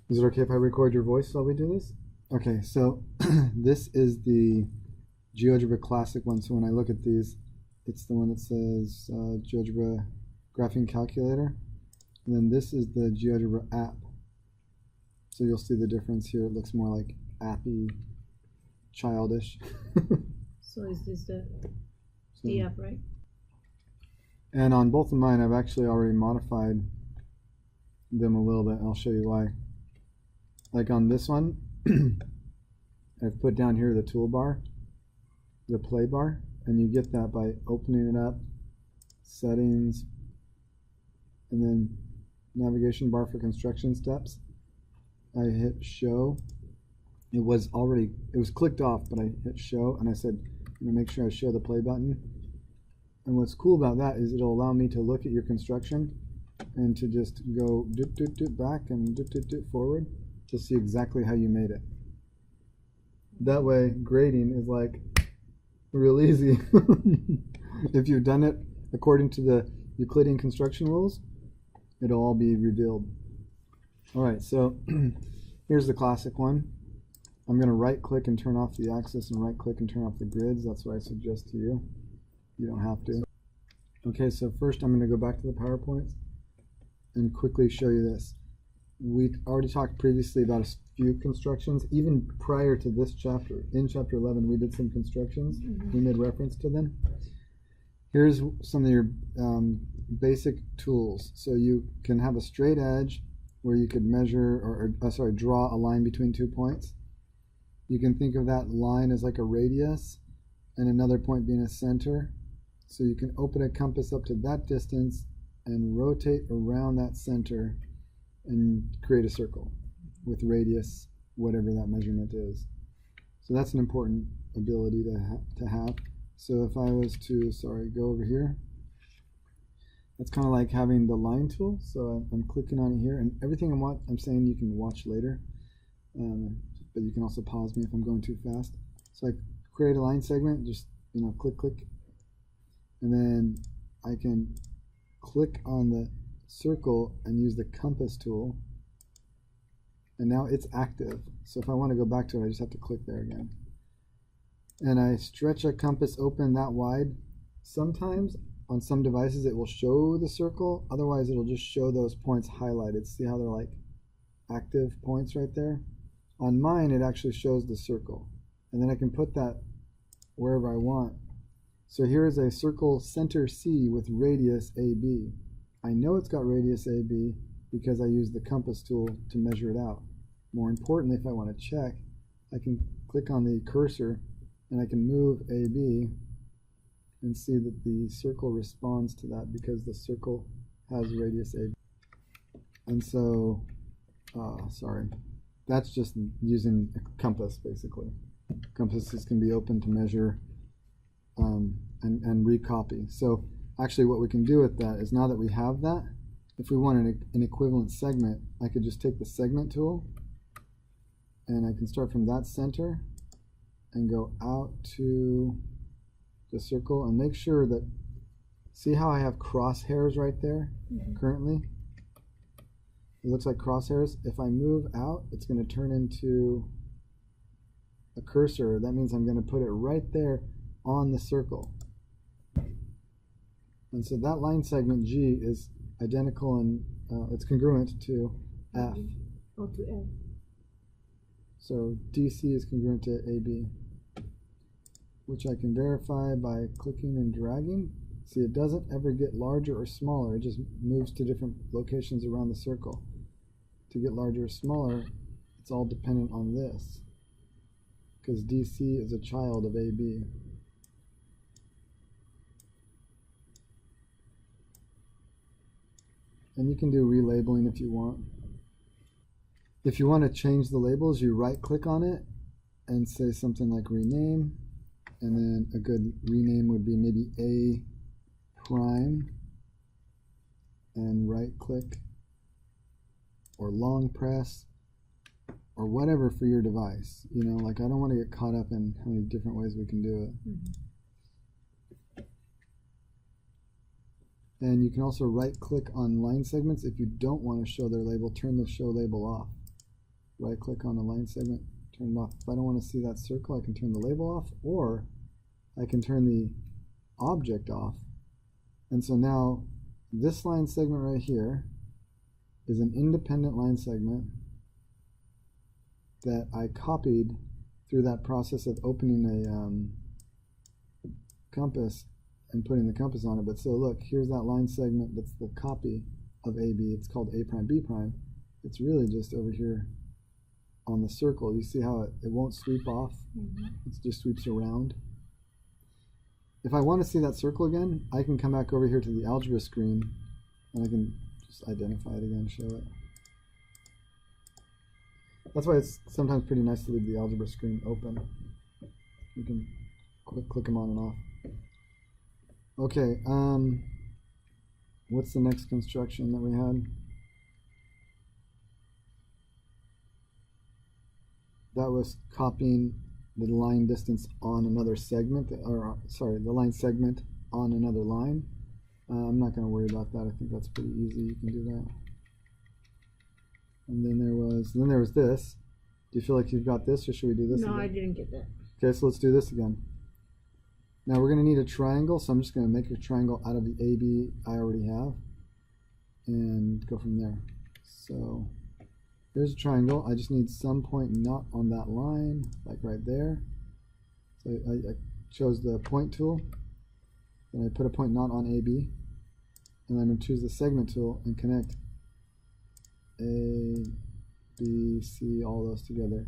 Is it okay if I record your voice while we do this? Okay, so this is the Geogebra Classic one. So when I look at these, it's the one that says Geogebra Graphing Calculator. And then this is the Geogebra app. So you'll see the difference here. It looks more like appy, childish. So is this the So, app, right? and on both of mine, I've actually already modified them a little bit. And I'll show you why. Like on this one, I've put down here the toolbar, the play bar, and you get that by opening it up, settings, and then navigation bar for construction steps. I hit show. It was clicked off, but I hit show and I said, make sure I show the play button. And what's cool about that is it'll allow me to look at your construction and to just go back and forward to see exactly how you made it. That way, grading is like real easy. If you've done it according to the Euclidean construction rules, it'll all be revealed. All right, so here's the classic one. I'm going to right-click and turn off the axis and right-click and turn off the grids. That's what I suggest to you. You don't have to. Okay, so first I'm going to go back to the PowerPoint and quickly show you this. We already talked previously about a few constructions. Even prior to this chapter, in chapter 11, we did some constructions. We made reference to them. Here's some of your basic tools. So you can have a straight edge where you could measure, draw a line between 2 points. You can think of that line as like a radius and another point being a center. So you can open a compass up to that distance and rotate around that center and create a circle with radius, whatever that measurement is. So that's an important ability to have. So if I was to, go over here, that's kind of like having the line tool. So I'm clicking on it here, and everything I'm saying you can watch later, but you can also pause me if I'm going too fast. So I create a line segment, just click, and then I can click on the circle and use the compass tool, and now it's active. So if I want to go back to it, I just have to click there again, and I stretch a compass open that wide. Sometimes on some devices it will show the circle, otherwise it'll just show those points highlighted. See how they're like active points right there? On mine it actually shows the circle, and then I can put that wherever I want. So here is a circle center C with radius AB. I know it's got radius AB because I use the compass tool to measure it out. More importantly, if I want to check, I can click on the cursor and I can move AB and see that the circle responds to that because the circle has radius AB. And so, that's just using a compass basically. Compasses can be open to measure and recopy. So actually what we can do with that is, now that we have that, if we want an equivalent segment, I could just take the segment tool and I can start from that center and go out to the circle and make sure that, see how I have crosshairs right there currently? It looks like crosshairs. If I move out, it's going to turn into a cursor. That means I'm going to put it right there on the circle. And so that line segment G is identical and it's congruent to F. Oh, to F. So DC is congruent to AB, which I can verify by clicking and dragging. See, it doesn't ever get larger or smaller. It just moves to different locations around the circle. To get larger or smaller, it's all dependent on this, because DC is a child of AB. And you can do relabeling if you want. If you want to change the labels, you right-click on it and say something like rename, and then a good rename would be maybe A prime, and right-click, or long press, or whatever for your device. Like I don't want to get caught up in how many different ways we can do it. And you can also right-click on line segments. If you don't want to show their label, turn the show label off. right click on the line segment, turn it off. If I don't want to see that circle, I can turn the label off, or I can turn the object off. And so now this line segment right here is an independent line segment that I copied through that process of opening a compass and putting the compass on it. But so look, here's that line segment that's the copy of AB. It's called A prime B prime. It's really just over here on the circle. You see how it won't sweep off? It just sweeps around. If I want to see that circle again, I can come back over here to the algebra screen and I can just identify it again, show it. That's why it's sometimes pretty nice to leave the algebra screen open. You can click them on and off. Okay, what's the next construction that we had? That was copying the line distance on another segment, or sorry, the line segment on another line. I'm not going to worry about that. I think that's pretty easy. You can do that. And then there was this. Do you feel like you've got this, or should we do this again? No, I didn't get that. Okay, so let's do this again. Now we're going to need a triangle, so I'm just going to make a triangle out of the AB I already have and go from there. So here's a triangle. I just need some point not on that line, like right there. So I chose the point tool, then I put a point not on AB, and I'm going to choose the segment tool and connect A, B, C, all those together.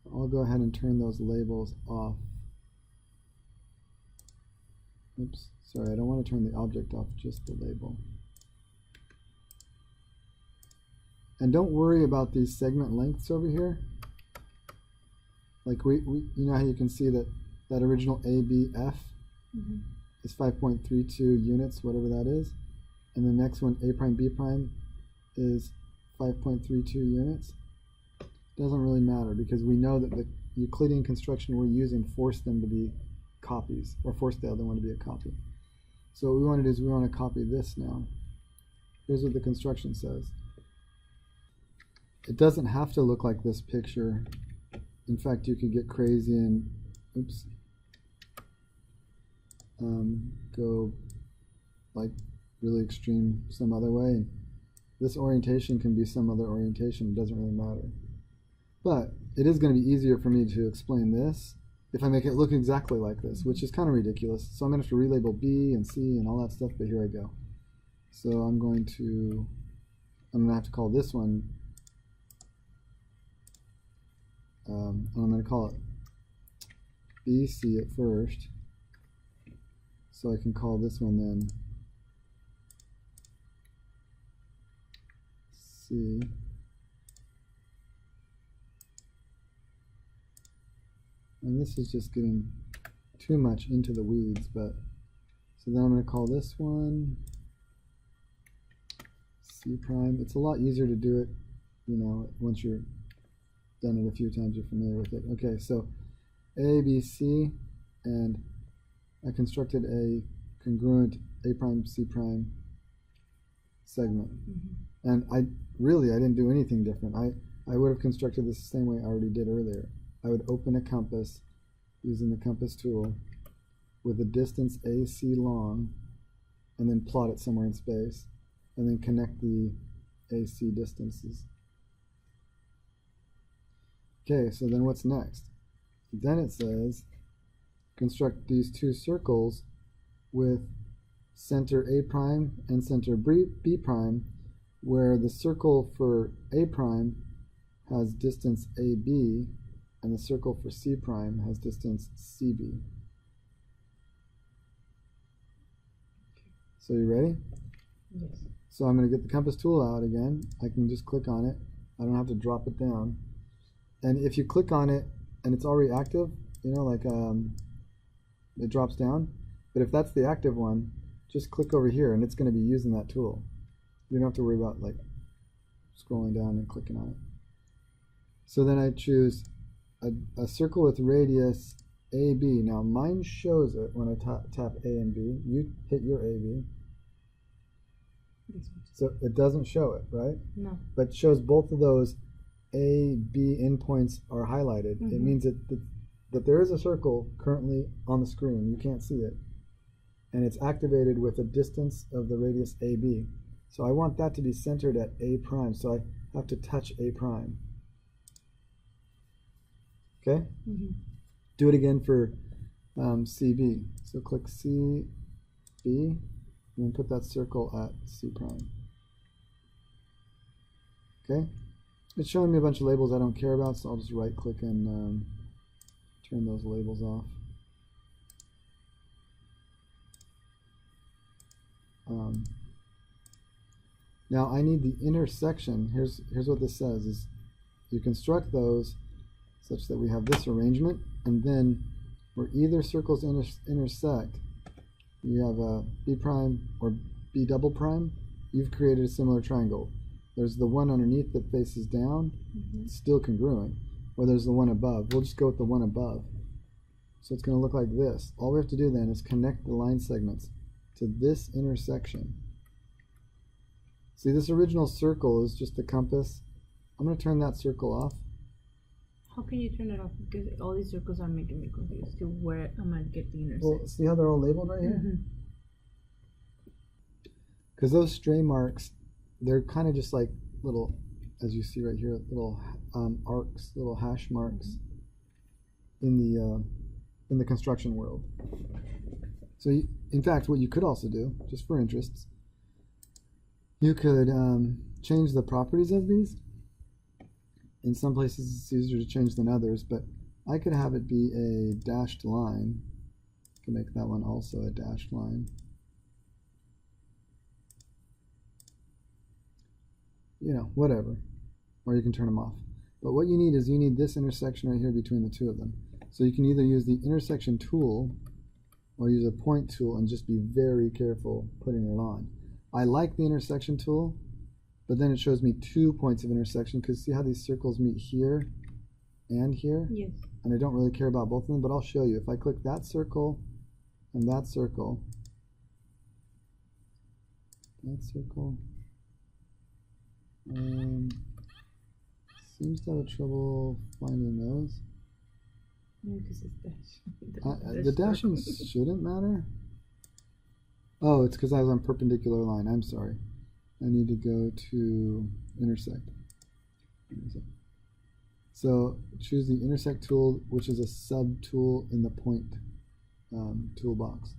I'll go ahead and turn those labels off. Oops, sorry, I don't want to turn the object off, just the label. And don't worry about these segment lengths over here. Like you know how you can see that original ABF is 5.32 units, whatever that is. And the next one, A prime B prime, is 5.32 units. Doesn't really matter because we know that the Euclidean construction we're using forced them to be copies, or forced the other one to be a copy. So what we want to do is we want to copy this now. Here's what the construction says. It doesn't have to look like this picture. In fact, you could get crazy and go like really extreme some other way. And this orientation can be some other orientation. It doesn't really matter. But it is going to be easier for me to explain this if I make it look exactly like this, which is kind of ridiculous. So I'm going to have to relabel B and C and all that stuff, but here I go. So I'm going to have to call this one, I'm going to call it BC at first. So I can call this one then C. And this is just getting too much into the weeds, but so then I'm going to call this one C prime. It's a lot easier to do it, you know, once you're done it a few times, you're familiar with it. Okay, so A, B, C, and I constructed a congruent A prime, C prime segment. And I didn't do anything different. I would have constructed this the same way I already did earlier. I would open a compass using the compass tool with a distance AC long, and then plot it somewhere in space, and then connect the AC distances. Okay, so then what's next? Then it says construct these two circles with center A prime and center B prime, where the circle for A prime has distance AB and the circle for C prime has distance CB. So you ready? Yes. So I'm going to get the compass tool out again. I can just click on it. I don't have to drop it down. And if you click on it and it's already active, you know, like it drops down. But if that's the active one, just click over here and it's going to be using that tool. You don't have to worry about like scrolling down and clicking on it. So then I choose a circle with radius AB. Now mine shows it when I tap A and B. You hit your AB. So it doesn't show it, right? No. But it shows both of those A, B endpoints are highlighted, it Mhm. means that there is a circle currently on the screen. You can't see it. And it's activated with a distance of the radius AB. So I want that to be centered at A prime, so I have to touch A prime. Okay? Mhm. Do it again for CB. So click CB, and then put that circle at C prime. Okay? It's showing me a bunch of labels I don't care about, so I'll just right click and turn those labels off. Now I need the intersection. Here's what this says: is you construct those such that we have this arrangement, and then where either circles intersect, you have a B prime or B double prime. You've created a similar triangle. There's the one underneath that faces down, it's still congruent, or there's the one above. We'll just go with the one above. So it's going to look like this. All we have to do then is connect the line segments to this intersection. See, this original circle is just the compass. I'm going to turn that circle off. How can you turn it off? Because all these circles are making me confused to where I'm gonna get the intersection. Well, see how they're all labeled right here? Because those stray marks, they're kind of just like little, as you see right here, little arcs, little hash marks in the construction world. So in fact, what you could also do, just for interests, you could change the properties of these. In some places it's easier to change than others, but I could have it be a dashed line. I can make that one also a dashed line. You know, whatever. Or you can turn them off. But what you need is you need this intersection right here between the two of them. So you can either use the intersection tool or use a point tool and just be very careful putting it on. I like the intersection tool, but then it shows me 2 points of intersection because see how these circles meet here and here? Yes. And I don't really care about both of them, but I'll show you. If I click that circle and that circle, seems to have trouble finding those. Maybe because it's dash. The dashing shouldn't matter. Oh, it's because I was on perpendicular line. I'm sorry. I need to go to intersect. So choose the intersect tool, which is a sub tool in the point toolbox.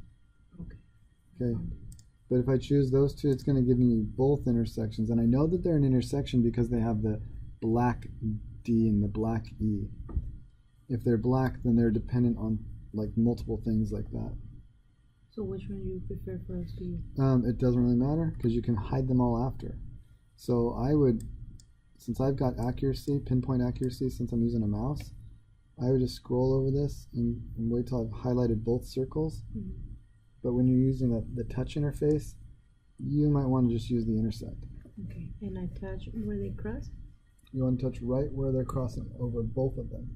Okay. But if I choose those two, it's going to give me both intersections. And I know that they're an intersection because they have the black D and the black E. If they're black, then they're dependent on like multiple things like that. So which one do you prefer for us to use? It doesn't really matter because you can hide them all after. So I would, since I've got accuracy, pinpoint accuracy, since I'm using a mouse, I would just scroll over this and wait till I've highlighted both circles. But when you're using the touch interface, you might want to just use the intersect. Okay, and I touch where they cross? You want to touch right where they're crossing over both of them.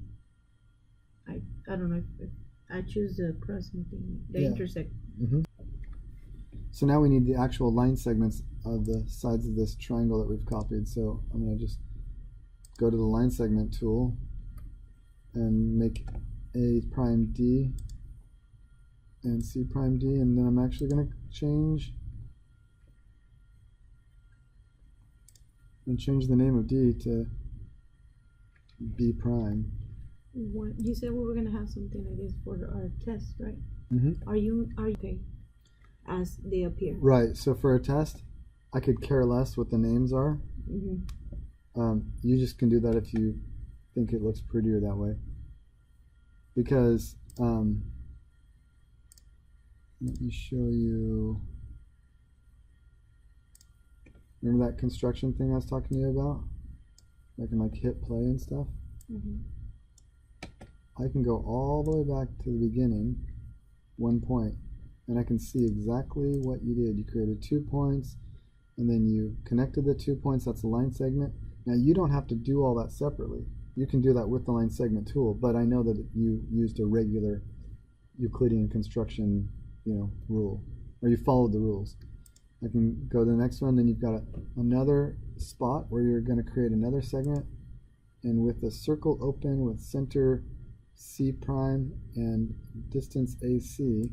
I don't know if I choose the crossing thing, the intersect. So now we need the actual line segments of the sides of this triangle that we've copied. So I'm going to just go to the line segment tool and make A prime D and C prime D, and then I'm actually going to change the name of D to B prime. You said we were gonna have something like this for our test, right? Are you okay as they appear? Right. So for a test, I could care less what the names are. You just can do that if you think it looks prettier that way. Because let me show you. Remember that construction thing I was talking to you about? I can like hit play and stuff. I can go all the way back to the beginning, 1 point, and I can see exactly what you did. You created 2 points, and then you connected the 2 points. That's the line segment. Now you don't have to do all that separately. You can do that with the line segment tool, but I know that you used a regular Euclidean construction, rule, or you followed the rules. I can go to the next one. Then you've got another spot where you're going to create another segment. and with a circle open with center C prime and distance AC,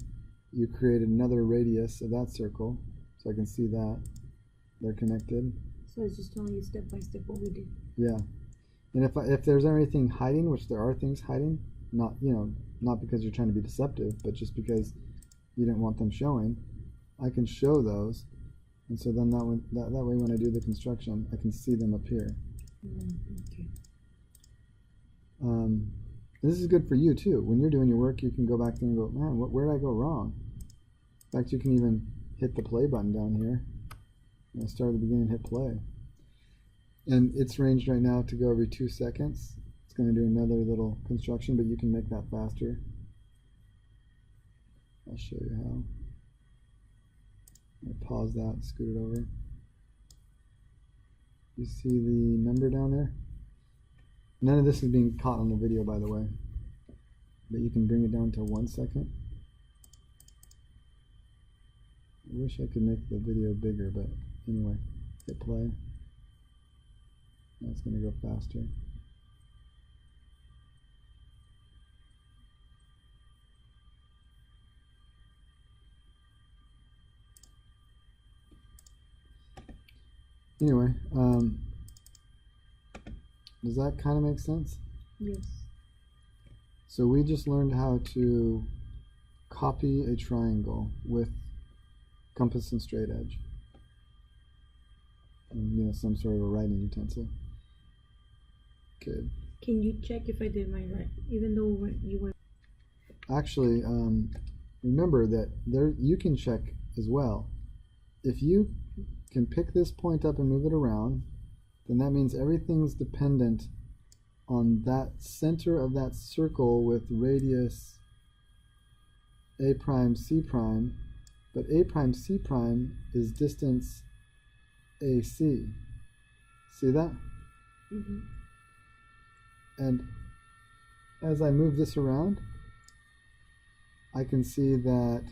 you create another radius of that circle, so I can see that they're connected. So it's just telling you step by step what we did. Yeah, and if there's anything hiding, which there are things hiding, not not because you're trying to be deceptive, but just because you didn't want them showing, I can show those, and so then that way when I do the construction, I can see them appear. Okay. This is good for you too. When you're doing your work, you can go back there and go, man, where did I go wrong? In fact, you can even hit the play button down here. And start at the beginning and hit play. And it's ranged right now to go every 2 seconds. It's going to do another little construction, but you can make that faster. I'll show you how. I'm going to pause that and scoot it over. You see the number down there? None of this is being caught on the video, by the way. But you can bring it down to 1 second. I wish I could make the video bigger, but anyway, hit play. Now it's going to go faster. Anyway, does that kind of make sense? Yes. So we just learned how to copy a triangle with compass and straight edge. And, some sort of a writing utensil. Good. Can you check if I did mine right, even though you went? Actually, remember that you can check as well. If you can pick this point up and move it around, then that means everything's dependent on that center of that circle with radius A prime C prime, but A prime C prime is distance AC. See that? Mm-hmm. And as I move this around, I can see that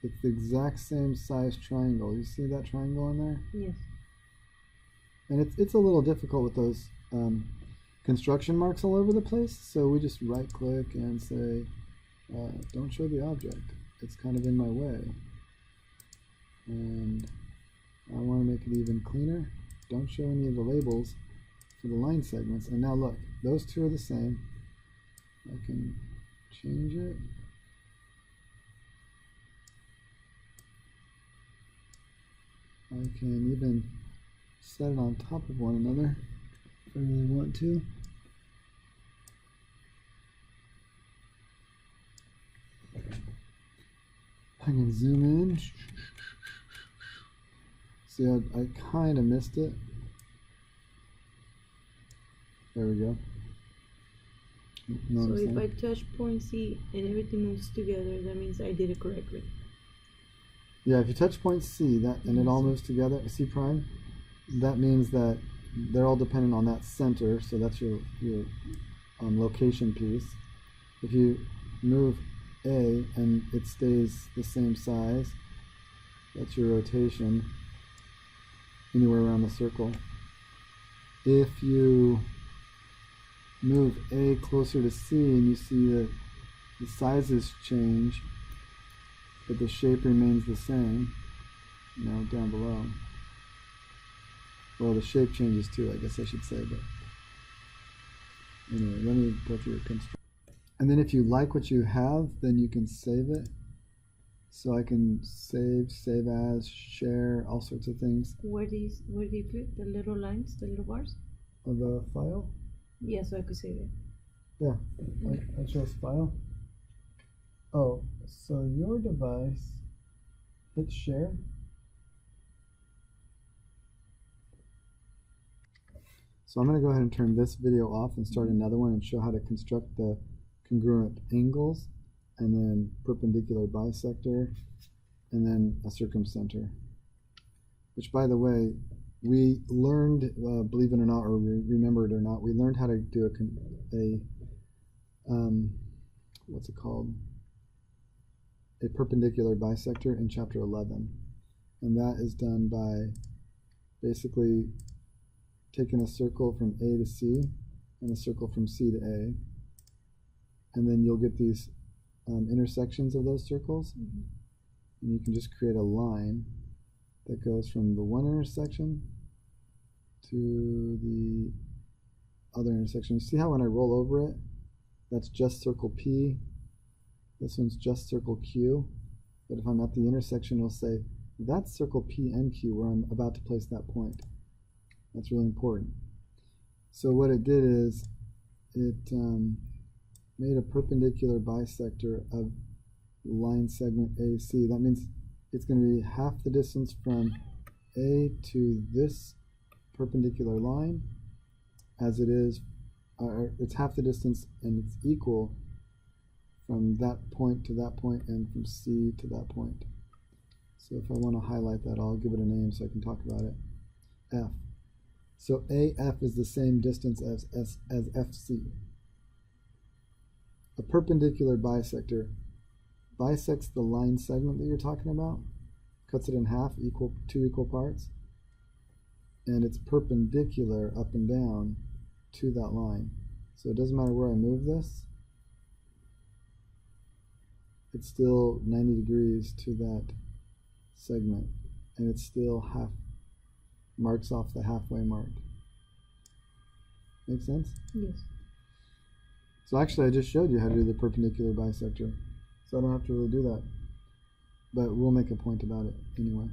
it's the exact same size triangle. You see that triangle in there? Yes. And it's a little difficult with those construction marks all over the place, so we just right click and say don't show the object. It's kind of in my way. And I want to make it even cleaner. Don't show any of the labels for the line segments. And now look, those two are the same. I can change it. I can even set it on top of one another if I really want to. I can zoom in. See, I kind of missed it. There we go. So if I touch point C and everything moves together, that means I did it correctly. Yeah, if you touch point C and it all moves together, C prime, that means that they're all dependent on that center, so that's your location piece. If you move A and it stays the same size, that's your rotation anywhere around the circle. If you move A closer to C and you see that the sizes change, but the shape remains the same, down below. Well, the shape changes too, I guess I should say, but anyway, let me go through your construction. And then if you like what you have, then you can save it. So I can save as, share, all sorts of things. Where do you click? The little lines, the little bars? Of the file? Yeah, so I could save it. Yeah, I chose file. Oh, so your device, hit share. So I'm going to go ahead and turn this video off and start another one and show how to construct the congruent angles and then perpendicular bisector and then a circumcenter. Which, by the way, we learned, believe it or not, or remember it or not, we learned how to do what's it called? A perpendicular bisector in chapter 11. And that is done by basically taking a circle from A to C and a circle from C to A. And then you'll get these intersections of those circles. Mm-hmm. And you can just create a line that goes from the one intersection to the other intersection. You see how when I roll over it, that's just circle P. This one's just circle Q. But if I'm at the intersection, it'll say, that's circle P and Q where I'm about to place that point. That's really important. So what it did is it made a perpendicular bisector of line segment AC. That means it's going to be half the distance from A to this perpendicular line as it is, it's half the distance and it's equal from that point to that point and from C to that point. So if I want to highlight that, I'll give it a name so I can talk about it. F. So AF is the same distance as FC. A perpendicular bisector bisects the line segment that you're talking about, cuts it in half, two equal parts, and it's perpendicular up and down to that line. So it doesn't matter where I move this, it's still 90 degrees to that segment, and it's still marks off the halfway mark. Make sense? Yes. So actually I just showed you how to do the perpendicular bisector, so I don't have to really do that, but we'll make a point about it anyway.